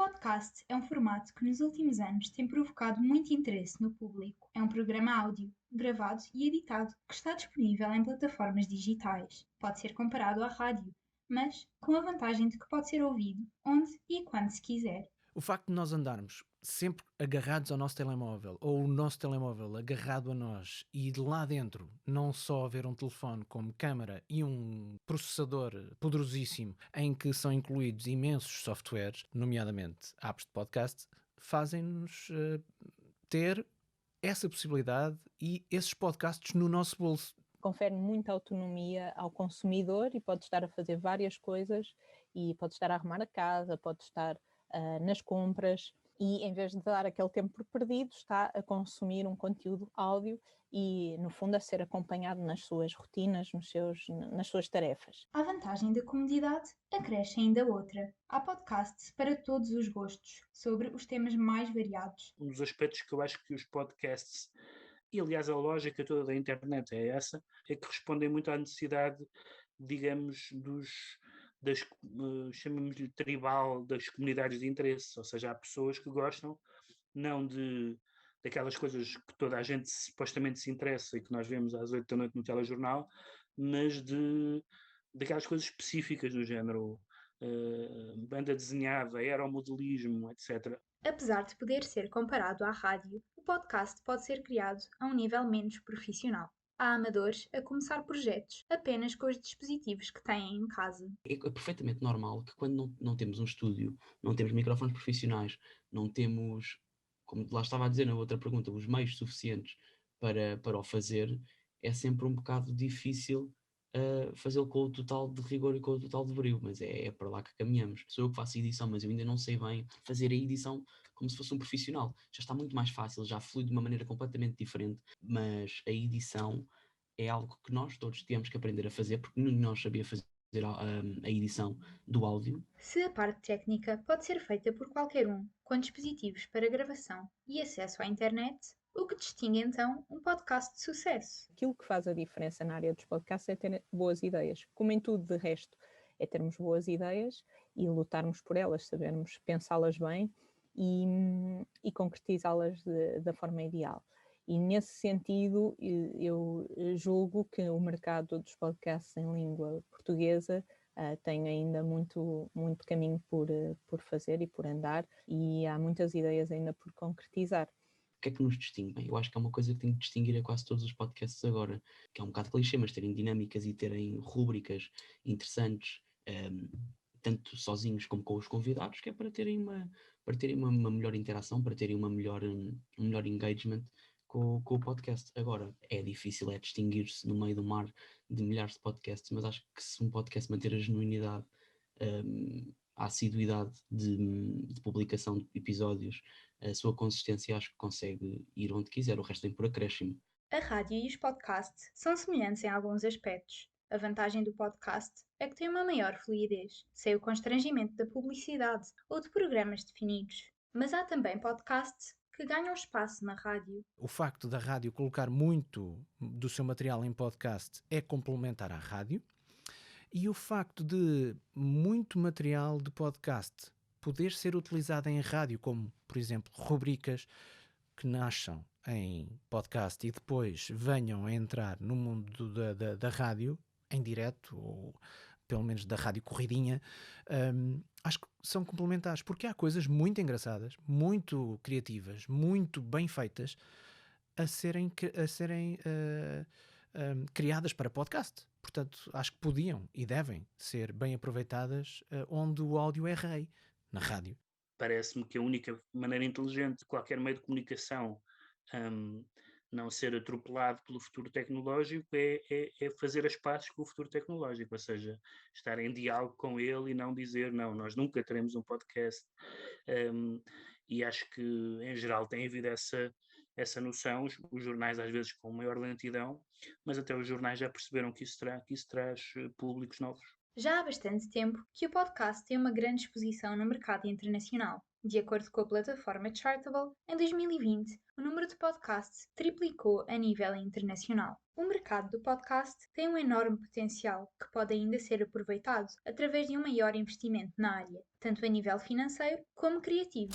podcast é um formato que nos últimos anos tem provocado muito interesse no público. É um programa áudio, gravado e editado, que está disponível em plataformas digitais. Pode ser comparado à rádio, mas com a vantagem de que pode ser ouvido onde e quando se quiser. O facto de nós andarmos sempre agarrados ao nosso telemóvel, ou o nosso telemóvel agarrado a nós, e de lá dentro não só haver um telefone como câmara e um processador poderosíssimo em que são incluídos imensos softwares, nomeadamente apps de podcast, fazem-nos ter essa possibilidade e esses podcasts no nosso bolso. Confere muita autonomia ao consumidor e pode estar a fazer várias coisas e pode estar a arrumar a casa, pode estar nas compras e em vez de dar aquele tempo por perdido está a consumir um conteúdo áudio e no fundo a ser acompanhado nas suas rotinas, nas suas tarefas. A vantagem da comodidade acresce ainda outra. Há podcasts para todos os gostos, sobre os temas mais variados. Um dos aspectos que eu acho que os podcasts, e aliás a lógica toda da internet é essa, é que respondem muito à necessidade, digamos, chamamos-lhe tribal, das comunidades de interesse, ou seja, há pessoas que gostam não daquelas coisas que toda a gente supostamente se interessa e que nós vemos às 8 da noite no telejornal, mas daquelas coisas específicas do género banda desenhada, aeromodelismo, etc. Apesar de poder ser comparado à rádio, o podcast pode ser criado a um nível menos profissional. Há amadores a começar projetos apenas com os dispositivos que têm em casa. É perfeitamente normal que quando não temos um estúdio, não temos microfones profissionais, não temos, como lá estava a dizer na outra pergunta, os meios suficientes para o fazer, é sempre um bocado difícil fazê-lo com o total de rigor e com o total de brio, mas é para lá que caminhamos. Sou eu que faço edição, mas eu ainda não sei bem fazer a edição como se fosse um profissional. Já está muito mais fácil, já flui de uma maneira completamente diferente, mas a edição é algo que nós todos tivemos que aprender a fazer, porque nenhum de nós sabia fazer a edição do áudio. Se a parte técnica pode ser feita por qualquer um, com dispositivos para gravação e acesso à internet, o que distingue então um podcast de sucesso? Aquilo que faz a diferença na área dos podcasts é ter boas ideias. Como em tudo de resto, é termos boas ideias e lutarmos por elas, sabermos pensá-las bem e concretizá-las da forma ideal. E nesse sentido, eu julgo que o mercado dos podcasts em língua portuguesa tem ainda muito caminho por fazer e por andar, e há muitas ideias ainda por concretizar. O que é que nos distingue? Bem, eu acho que é uma coisa que tem que distinguir a quase todos os podcasts agora, que é um bocado clichê, mas terem dinâmicas e terem rúbricas interessantes, tanto sozinhos como com os convidados, que é para terem uma melhor interação, para terem um melhor engagement com o podcast. Agora, é difícil distinguir-se no meio do mar de milhares de podcasts, mas acho que se um podcast manter a genuinidade, a assiduidade de publicação de episódios, a sua consistência, acho que consegue ir onde quiser, o resto tem por acréscimo. A rádio e os podcasts são semelhantes em alguns aspectos. A vantagem do podcast é que tem uma maior fluidez, sem o constrangimento da publicidade ou de programas definidos. Mas há também podcasts que ganham espaço na rádio. O facto da rádio colocar muito do seu material em podcast é complementar à rádio, e o facto de muito material de podcast poder ser utilizado em rádio, como, por exemplo, rubricas que nasçam em podcast e depois venham a entrar no mundo da rádio, em direto, ou pelo menos da rádio corridinha, acho que são complementares, porque há coisas muito engraçadas, muito criativas, muito bem feitas a serem criadas para podcast. Portanto, acho que podiam e devem ser bem aproveitadas onde o áudio é rei, na rádio. Parece-me que a única maneira inteligente de qualquer meio de comunicação não ser atropelado pelo futuro tecnológico é fazer as pazes com o futuro tecnológico, ou seja, estar em diálogo com ele e não dizer, não, nós nunca teremos um podcast. E acho que, em geral, tem havido essa noção, os jornais às vezes com maior lentidão, mas até os jornais já perceberam que isso traz públicos novos. Já há bastante tempo que o podcast tem uma grande exposição no mercado internacional. De acordo com a plataforma Chartable, em 2020, o número de podcasts triplicou a nível internacional. O mercado do podcast tem um enorme potencial que pode ainda ser aproveitado através de um maior investimento na área, tanto a nível financeiro como criativo.